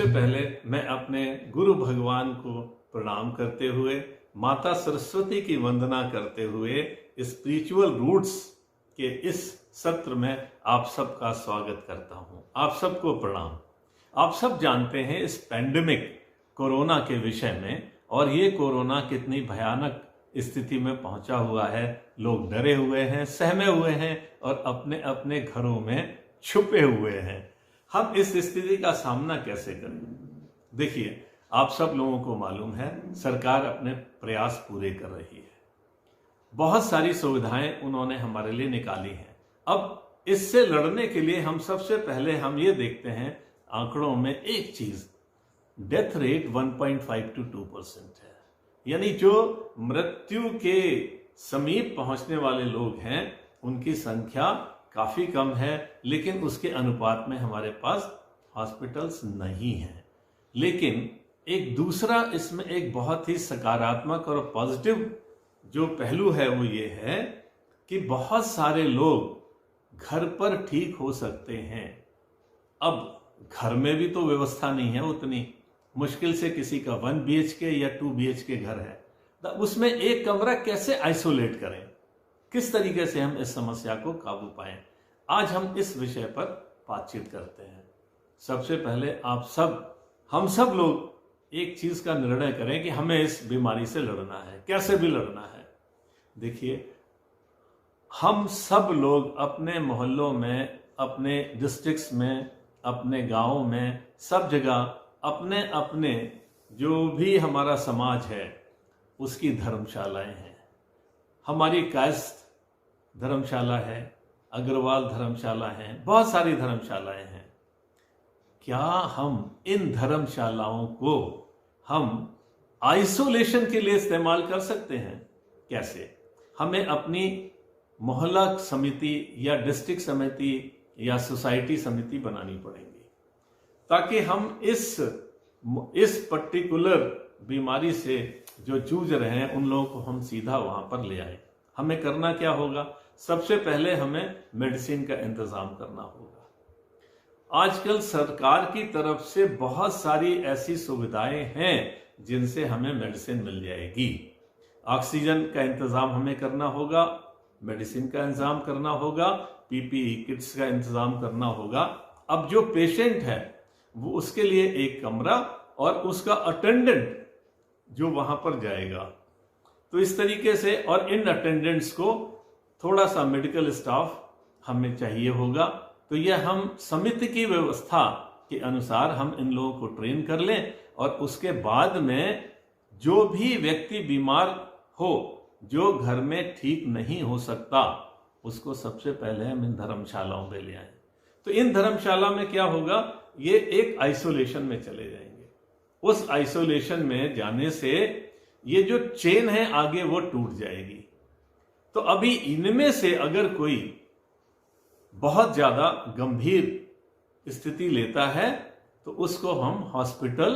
पहले मैं अपने गुरु भगवान को प्रणाम करते हुए, माता सरस्वती की वंदना करते हुए स्पिरिचुअल रूट्स के इस सत्र में आप सबका स्वागत करता हूं। आप सबको प्रणाम। आप सब जानते हैं इस पैंडेमिक कोरोना के विषय में, और ये कोरोना कितनी भयानक स्थिति में पहुंचा हुआ है। लोग डरे हुए हैं, सहमे हुए हैं और अपने अपने घरों में छुपे हुए हैं। हम इस स्थिति का सामना कैसे करें? देखिए, आप सब लोगों को मालूम है सरकार अपने प्रयास पूरे कर रही है। बहुत सारी सुविधाएं उन्होंने हमारे लिए निकाली हैं। अब इससे लड़ने के लिए हम सबसे पहले हम ये देखते हैं आंकड़ों में एक चीज, डेथ रेट 1.5 to 2% है। यानी जो मृत्यु के समीप पहुंचने वाले लोग हैं उनकी संख्या काफी कम है, लेकिन उसके अनुपात में हमारे पास हॉस्पिटल्स नहीं हैं। लेकिन एक दूसरा इसमें एक बहुत ही सकारात्मक और पॉजिटिव जो पहलू है वो ये है कि बहुत सारे लोग घर पर ठीक हो सकते हैं। अब घर में भी तो व्यवस्था नहीं है उतनी, मुश्किल से किसी का 1 BHK या 2 BHK घर है, तो उसमें एक कमरा कैसे आइसोलेट करें, किस तरीके से हम इस समस्या को काबू पाएं, आज हम इस विषय पर बातचीत करते हैं। सबसे पहले हम सब लोग एक चीज का निर्णय करें कि हमें इस बीमारी से लड़ना है, कैसे भी लड़ना है। देखिए, हम सब लोग अपने मोहल्लों में, अपने डिस्ट्रिक्ट्स में, अपने गांवों में, सब जगह अपने अपने जो भी हमारा समाज है उसकी धर्मशालाएं हैं। हमारी कायस्थ धर्मशाला है, अग्रवाल धर्मशाला है, बहुत सारी धर्मशालाएं हैं। क्या हम इन धर्मशालाओं को हम आइसोलेशन के लिए इस्तेमाल कर सकते हैं? कैसे? हमें अपनी मोहल्ला समिति या डिस्ट्रिक्ट समिति या सोसाइटी समिति बनानी पड़ेगी, ताकि हम इस पर्टिकुलर बीमारी से जो जूझ रहे हैं उन लोगों को हम सीधा वहां पर ले आए। हमें करना क्या होगा? सबसे पहले हमें मेडिसिन का इंतजाम करना होगा। आजकल सरकार की तरफ से बहुत सारी ऐसी सुविधाएं हैं जिनसे हमें मेडिसिन मिल जाएगी। ऑक्सीजन का इंतजाम हमें करना होगा, मेडिसिन का इंतजाम करना होगा, PPE किट्स का इंतजाम करना होगा। अब जो पेशेंट है वो उसके लिए एक कमरा और उसका अटेंडेंट जो वहां पर जाएगा, तो इस तरीके से, और इन अटेंडेंट्स को थोड़ा सा मेडिकल स्टाफ हमें चाहिए होगा। तो यह हम समिति की व्यवस्था के अनुसार हम इन लोगों को ट्रेन कर लें, और उसके बाद में जो भी व्यक्ति बीमार हो, जो घर में ठीक नहीं हो सकता, उसको सबसे पहले हम इन धर्मशालाओं में ले आए। तो इन धर्मशाला में क्या होगा, ये एक आइसोलेशन में चले जाएंगे। उस आइसोलेशन में जाने से ये जो चेन है आगे वो टूट जाएगी। तो अभी इनमें से अगर कोई बहुत ज्यादा गंभीर स्थिति लेता है तो उसको हम हॉस्पिटल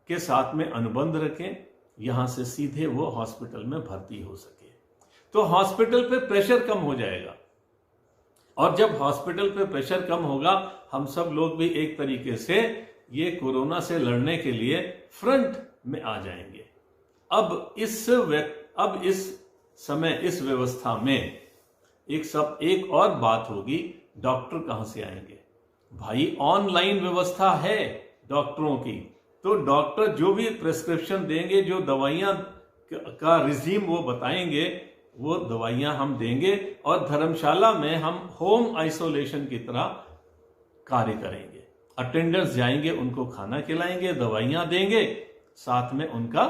के साथ में अनुबंध रखें, यहां से सीधे वो हॉस्पिटल में भर्ती हो सके। तो हॉस्पिटल पे प्रेशर कम हो जाएगा, और जब हॉस्पिटल पे प्रेशर कम होगा, हम सब लोग भी एक तरीके से ये कोरोना से लड़ने के लिए फ्रंट में आ जाएंगे। अब इस समय इस व्यवस्था में एक और बात होगी, डॉक्टर कहां से आएंगे? भाई, ऑनलाइन व्यवस्था है डॉक्टरों की, तो डॉक्टर जो भी प्रिस्क्रिप्शन देंगे, जो दवाइयां का रिजीम वो बताएंगे, वो दवाइयां हम देंगे, और धर्मशाला में हम होम आइसोलेशन की तरह कार्य करेंगे। अटेंडर्स जाएंगे, उनको खाना खिलाएंगे, दवाइयां देंगे, साथ में उनका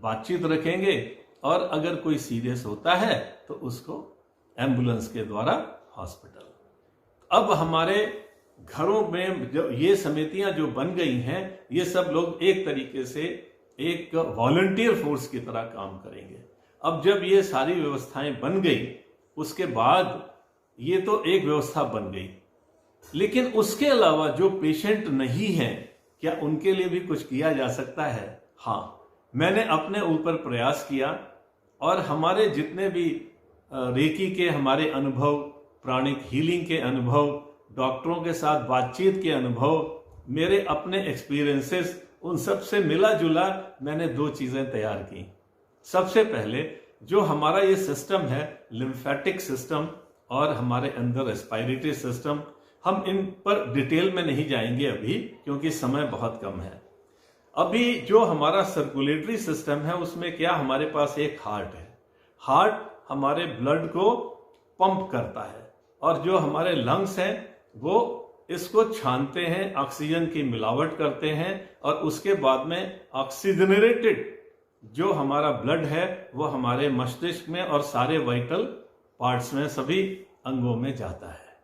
बातचीत रखेंगे, और अगर कोई सीरियस होता है तो उसको एम्बुलेंस के द्वारा हॉस्पिटल। अब हमारे घरों में जो ये समितियां जो बन गई हैं, ये सब लोग एक तरीके से एक वॉलंटियर फोर्स की तरह काम करेंगे। अब जब ये सारी व्यवस्थाएं बन गई, उसके बाद ये तो एक व्यवस्था बन गई, लेकिन उसके अलावा जो पेशेंट नहीं हैं, क्या उनके लिए भी कुछ किया जा सकता है? हाँ, मैंने अपने ऊपर प्रयास किया, और हमारे जितने भी रेकी के हमारे अनुभव, प्राणिक हीलिंग के अनुभव, डॉक्टरों के साथ बातचीत के अनुभव, मेरे अपने एक्सपीरियंसेस उन सब से मिला जुला मैंने दो चीजें तैयार की। सबसे पहले जो हमारा ये सिस्टम है, लिम्फेटिक सिस्टम और हमारे अंदर रेस्पिरेटरी सिस्टम, हम इन पर डिटेल में नहीं जाएंगे अभी क्योंकि समय बहुत कम है। अभी जो हमारा सर्कुलेटरी सिस्टम है उसमें क्या, हमारे पास एक हार्ट है। हार्ट हमारे ब्लड को पंप करता है और जो हमारे लंग्स हैं वो इसको छानते हैं, ऑक्सीजन की मिलावट करते हैं और उसके बाद में ऑक्सीजनरेटेड जो हमारा ब्लड है वो हमारे मस्तिष्क में और सारे वाइटल पार्ट्स में, सभी अंगों में जाता है।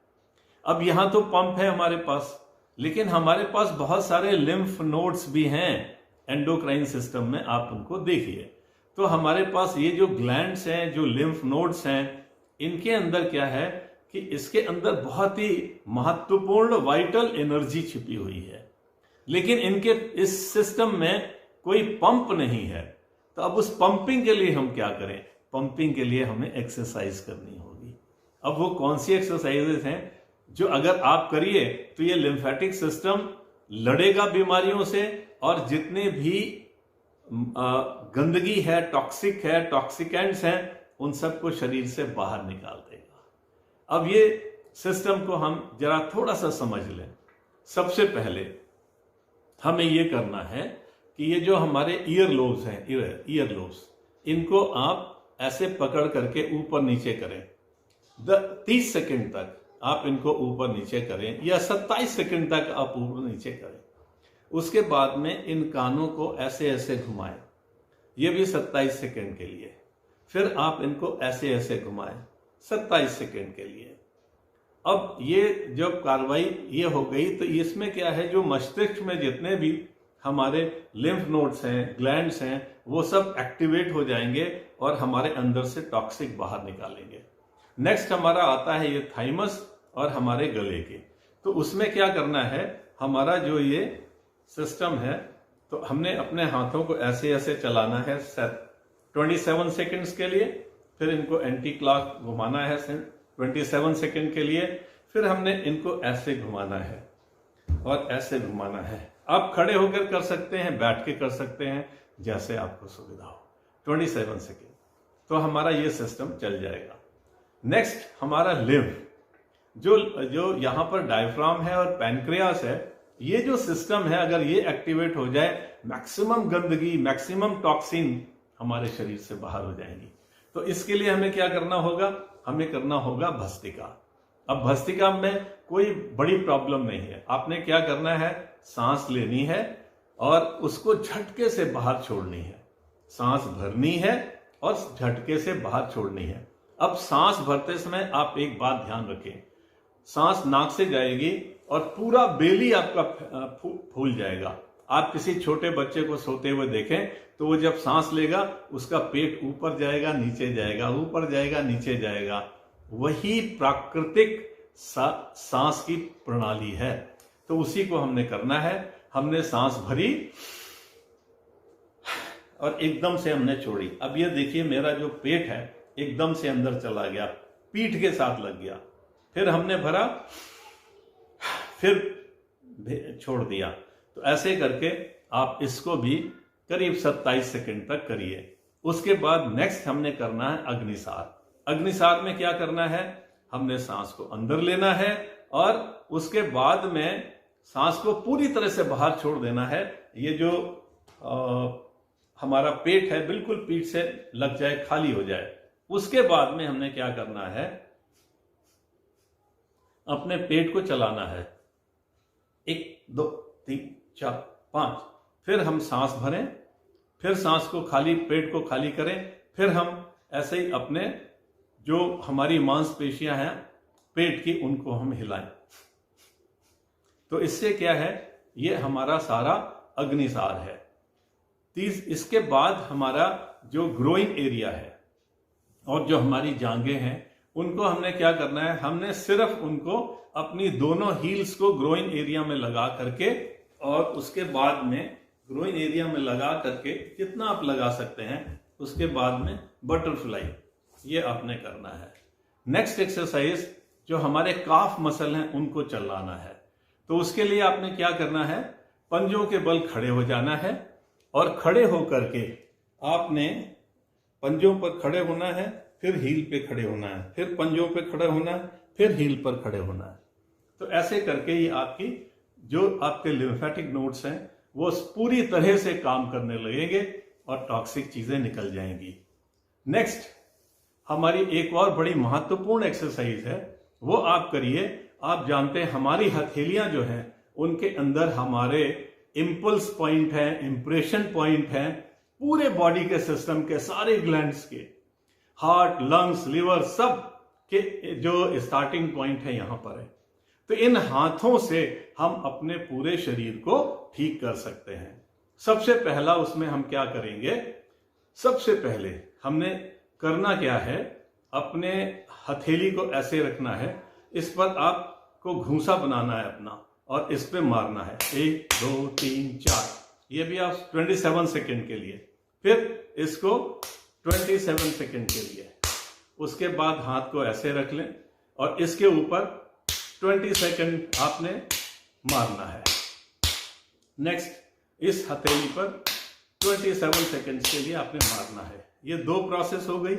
अब यहां तो पंप है हमारे पास, लेकिन हमारे पास बहुत सारे लिम्फ नोड्स भी हैं एंडोक्राइन सिस्टम में, आप उनको देखिए। तो हमारे पास ये जो ग्लैंड्स हैं, जो लिम्फ नोड्स हैं, इनके अंदर क्या है कि इसके अंदर बहुत ही महत्वपूर्ण वाइटल एनर्जी छिपी हुई है, लेकिन इनके इस सिस्टम में कोई पंप नहीं है। तो अब उस पंपिंग के लिए हम क्या करें? पंपिंग के लिए हमें एक्सरसाइज करनी होगी। अब वो कौन सी एक्सरसाइजेस हैं जो अगर आप करिए तो ये लिम्फेटिक सिस्टम लड़ेगा बीमारियों से और जितने भी गंदगी है, टॉक्सिक है, टॉक्सिकेंट्स हैं, उन सबको शरीर से बाहर निकाल देगा। अब ये सिस्टम को हम जरा थोड़ा सा समझ लें। सबसे पहले हमें ये करना है कि ये जो हमारे ईयर लोब्स हैं, ईयर लोब्स, इनको आप ऐसे पकड़ करके ऊपर नीचे करें। 30 सेकंड तक आप इनको ऊपर नीचे करें या 27 सेकंड तक आप ऊपर नीचे करें। उसके बाद में इन कानों को ऐसे ऐसे घुमाएं, ये भी 27 सेकंड के लिए। फिर आप इनको ऐसे ऐसे घुमाएं 27 सेकंड के लिए। अब ये जब कार्रवाई ये हो गई तो इसमें क्या है, जो मस्तिष्क में जितने भी हमारे लिम्फ नोड्स हैं, ग्लैंड्स हैं, वो सब एक्टिवेट हो जाएंगे और हमारे अंदर से टॉक्सिक बाहर निकालेंगे। नेक्स्ट हमारा आता है ये थाइमस और हमारे गले के। तो उसमें क्या करना है, हमारा जो ये सिस्टम है, तो हमने अपने हाथों को ऐसे ऐसे चलाना है 27 सेकंड्स के लिए। फिर इनको एंटी क्लॉक घुमाना है 27 सेकंड के लिए। फिर हमने इनको ऐसे घुमाना है और ऐसे घुमाना है। आप खड़े होकर कर सकते हैं, बैठ के कर सकते हैं, जैसे आपको सुविधा हो। 27 सेकंड तो हमारा ये सिस्टम चल जाएगा। नेक्स्ट हमारा लिम्फ, जो यहां पर डायफ्राम है और पैनक्रियास है, ये जो सिस्टम है अगर ये एक्टिवेट हो जाए, मैक्सिमम गंदगी, मैक्सिमम टॉक्सिन हमारे शरीर से बाहर हो जाएंगी। तो इसके लिए हमें क्या करना होगा, हमें करना होगा भस्त्रिका। अब भस्त्रिका में कोई बड़ी प्रॉब्लम नहीं है। आपने क्या करना है, सांस लेनी है और उसको झटके से बाहर छोड़नी है। सांस भरनी है और झटके से बाहर छोड़नी है। अब सांस भरते समय आप एक बात ध्यान रखें, सांस नाक से जाएगी और पूरा बेली आपका फूल जाएगा। आप किसी छोटे बच्चे को सोते हुए देखें तो वो जब सांस लेगा उसका पेट ऊपर जाएगा, नीचे जाएगा, ऊपर जाएगा, नीचे जाएगा। वही प्राकृतिक सांस की प्रणाली है। तो उसी को हमने करना है। हमने सांस भरी और एकदम से हमने छोड़ी। अब ये देखिए मेरा जो पेट है एकदम से अंदर चला गया, पीठ के साथ लग गया। फिर हमने भरा, फिर छोड़ दिया। तो ऐसे करके आप इसको भी करीब 27 सेकंड तक करिए। उसके बाद नेक्स्ट हमने करना है अग्निसार। अग्निसार में क्या करना है, हमने सांस को अंदर लेना है और उसके बाद में सांस को पूरी तरह से बाहर छोड़ देना है। ये जो हमारा पेट है बिल्कुल पीठ से लग जाए, खाली हो जाए। उसके बाद में हमने क्या करना है, अपने पेट को चलाना है 1 2 3 4 5। फिर हम सांस भरें, फिर सांस को खाली, पेट को खाली करें। फिर हम ऐसे ही अपने जो हमारी मांसपेशियां हैं पेट की, उनको हम हिलाएं। तो इससे क्या है, ये हमारा सारा अग्निसार है। इसके बाद हमारा जो ग्रोइंग एरिया है और जो हमारी जांघें हैं, उनको हमने क्या करना है, हमने सिर्फ उनको अपनी दोनों हील्स को ग्रोइंग एरिया में लगा करके और उसके बाद में ग्रोइंग एरिया में लगा करके जितना आप लगा सकते हैं, उसके बाद में बटरफ्लाई, ये आपने करना है। नेक्स्ट एक्सरसाइज जो हमारे काफ मसल हैं उनको चलाना है। तो उसके लिए आपने क्या करना है, पंजों के बल खड़े हो जाना है और खड़े होकर के आपने पंजों पर खड़े होना है, फिर हील पे खड़े होना है, फिर पंजों पे खड़े होना है, फिर हील पर खड़े होना है। तो ऐसे करके ही आपकी जो आपके लिम्फेटिक नोड्स हैं वो पूरी तरह से काम करने लगेंगे और टॉक्सिक चीजें निकल जाएंगी। नेक्स्ट हमारी एक और बड़ी महत्वपूर्ण एक्सरसाइज है, वो आप करिए। आप जानते हैं हमारी हथेलियां जो हैं उनके अंदर हमारे इंपल्स पॉइंट है, इंप्रेशन पॉइंट है, पूरे बॉडी के सिस्टम के सारे ग्लैंड्स के, हार्ट, लंग्स, लिवर, सब के जो स्टार्टिंग पॉइंट है यहां पर है। तो इन हाथों से हम अपने पूरे शरीर को ठीक कर सकते हैं। सबसे पहला उसमें हम क्या करेंगे, सबसे पहले हमने करना क्या है, अपने हथेली को ऐसे रखना है, इस पर आपको घूंसा बनाना है अपना और इस पे मारना है 1 2 3 4, ये भी आप 27 सेकंड के लिए, फिर इसको 27 सेकंड के लिए, उसके बाद हाथ को ऐसे रख लें और इसके ऊपर 20 सेकंड आपने मारना है। नेक्स्ट इस हथेली पर 27 सेकंड के लिए आपने मारना है। ये 2 प्रोसेस हो गई।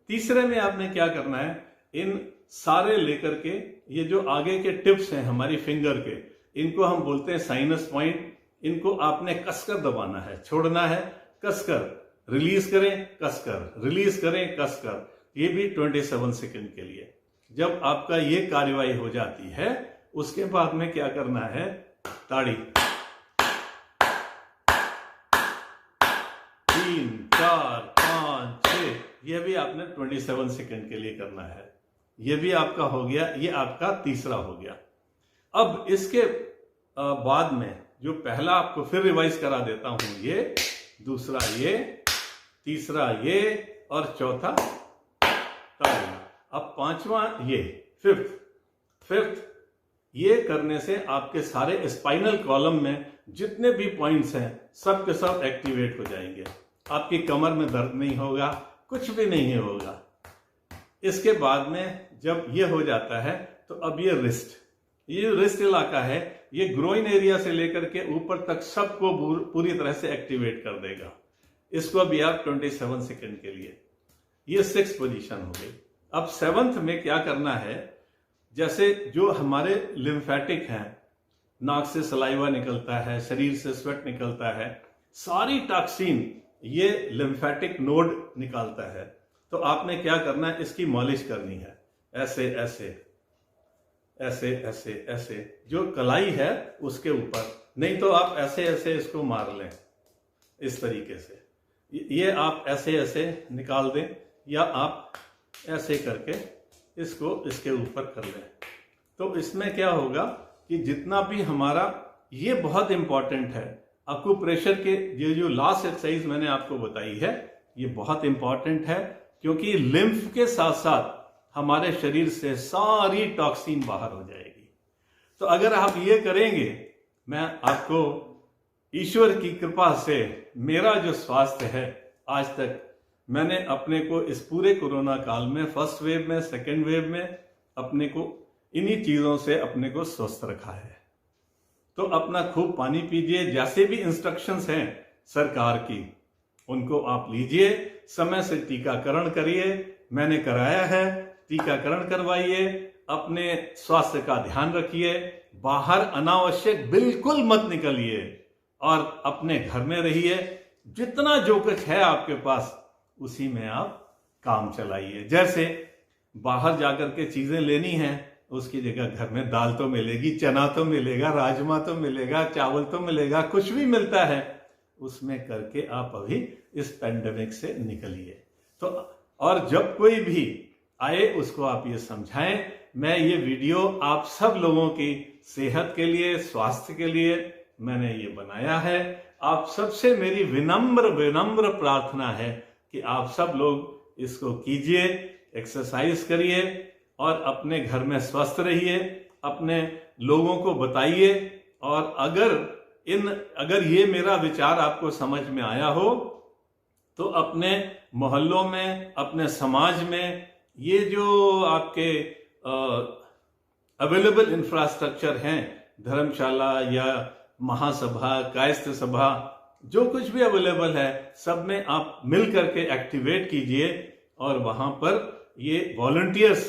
तीसरे में आपने क्या करना है, इन सारे लेकर के ये जो आगे के टिप्स हैं हमारी फिंगर के, इनको हम बोलते हैं साइनस पॉइंट, इनको आपने कसकर दबाना है, छोड़ना है, कसकर, रिलीज करें, कसकर, रिलीज करें, कसकर, ये भी 27 सेकंड के लिए। जब आपका ये कार्यवाही हो जाती है उसके बाद में क्या करना है, ताड़ी 3 4 5 6, ये भी आपने 27 सेकंड के लिए करना है। ये भी आपका हो गया, ये आपका तीसरा हो गया। अब इसके बाद में जो पहला आपको फिर रिवाइज करा देता हूं, ये दूसरा, ये तीसरा, ये और चौथा ताड़ी। अब पांचवा ये फिफ्थ, ये करने से आपके सारे स्पाइनल कॉलम में जितने भी पॉइंट्स हैं सब के सब एक्टिवेट हो जाएंगे। आपकी कमर में दर्द नहीं होगा, कुछ भी नहीं होगा। इसके बाद में जब ये हो जाता है तो अब ये रिस्ट इलाका है, ये ग्रोइन एरिया से लेकर के ऊपर तक सबको पूरी तरह से एक्टिवेट कर देगा। इसको भी आप 27 सेकंड के लिए, ये 6th पोजीशन हो गई। अब 7th में क्या करना है, जैसे जो हमारे लिम्फेटिक हैं, नाक से सलाइवा निकलता है, शरीर से स्वेट निकलता है, सारी टॉक्सिन ये लिम्फेटिक नोड निकालता है। तो आपने क्या करना है, इसकी मालिश करनी है, ऐसे ऐसे ऐसे ऐसे ऐसे, जो कलाई है उसके ऊपर, नहीं तो आप ऐसे ऐसे इसको मार लें इस तरीके से, ये आप ऐसे ऐसे निकाल दें या आप ऐसे करके इसको इसके ऊपर कर लें। तो इसमें क्या होगा कि जितना भी हमारा, ये बहुत इंपॉर्टेंट है, अकुप्रेशर के ये जो लास्ट एक्सरसाइज मैंने आपको बताई है ये बहुत इंपॉर्टेंट है, क्योंकि लिम्फ के साथ साथ हमारे शरीर से सारी टॉक्सिन बाहर हो जाएगी। तो अगर आप ये करेंगे, मैं आपको ईश्वर की कृपा से, मेरा जो स्वास्थ्य है आज तक, मैंने अपने को इस पूरे कोरोना काल में, फर्स्ट वेव में, सेकेंड वेव में, अपने को इन्हीं चीजों से अपने को स्वस्थ रखा है। तो अपना खूब पानी पीजिए, जैसे भी इंस्ट्रक्शंस हैं सरकार की उनको आप लीजिए, समय से टीकाकरण करिए, मैंने कराया है, टीकाकरण करवाइए, अपने स्वास्थ्य का ध्यान रखिए, बाहर अनावश्यक बिल्कुल मत निकलिए और अपने घर में रहिए। जितना जो कुछ है आपके पास उसी में आप काम चलाइए। जैसे बाहर जाकर के चीजें लेनी हैं, उसकी जगह घर में दाल तो मिलेगी, चना तो मिलेगा, राजमा तो मिलेगा, चावल तो मिलेगा, कुछ भी मिलता है, उसमें करके आप अभी इस पेंडेमिक से निकलिए। तो और जब कोई भी आए उसको आप ये समझाएं। मैं ये वीडियो आप सब लोगों की सेहत के लिए, स्वास्थ्य के लिए मैंने ये बनाया है। आप सबसे मेरी विनम्र प्रार्थना है कि आप सब लोग इसको कीजिए, एक्सरसाइज करिए और अपने घर में स्वस्थ रहिए, अपने लोगों को बताइए। और अगर ये मेरा विचार आपको समझ में आया हो तो अपने मोहल्लों में, अपने समाज में ये जो आपके अवेलेबल इंफ्रास्ट्रक्चर हैं धर्मशाला या महासभा, कायस्थ सभा, जो कुछ भी अवेलेबल है सब में आप मिल करके एक्टिवेट कीजिए और वहां पर ये वॉलंटियर्स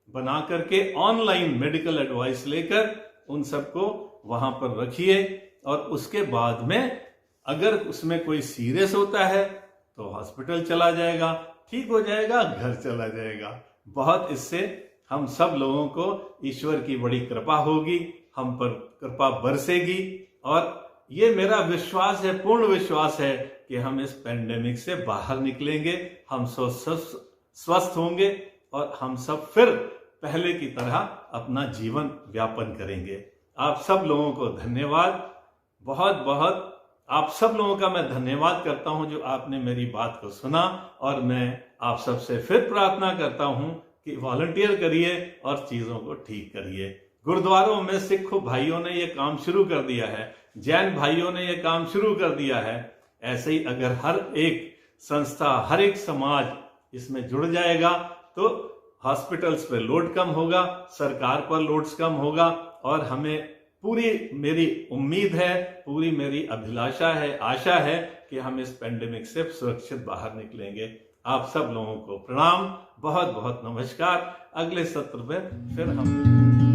बना करके ऑनलाइन मेडिकल एडवाइस लेकर उन सबको वहां पर रखिए। और उसके बाद में अगर उसमें कोई सीरियस होता है तो हॉस्पिटल चला जाएगा, ठीक हो जाएगा, घर चला जाएगा। बहुत इससे हम सब लोगों को ईश्वर की बड़ी कृपा होगी, हम पर कृपा बरसेगी। और ये मेरा विश्वास है, पूर्ण विश्वास है कि हम इस पेंडेमिक से बाहर निकलेंगे, हम स्वस्थ होंगे और हम सब फिर पहले की तरह अपना जीवन व्यापन करेंगे। आप सब लोगों को धन्यवाद, बहुत बहुत आप सब लोगों का मैं धन्यवाद करता हूं जो आपने मेरी बात को सुना। और मैं आप सबसे फिर प्रार्थना करता हूं कि वॉलंटियर करिए और चीजों को ठीक करिए। गुरुद्वारों में सिख भाइयों ने ये काम शुरू कर दिया है, जैन भाइयों ने ये काम शुरू कर दिया है। ऐसे ही अगर हर एक संस्था, हर एक समाज इसमें जुड़ जाएगा तो हॉस्पिटल्स पे लोड कम होगा, सरकार पर लोड्स कम होगा। और हमें पूरी मेरी उम्मीद है, पूरी मेरी अभिलाषा है, आशा है कि हम इस पेंडेमिक से सुरक्षित बाहर निकलेंगे। आप सब लोगों को प्रणाम, बहुत बहुत नमस्कार। अगले सत्र में फिर हम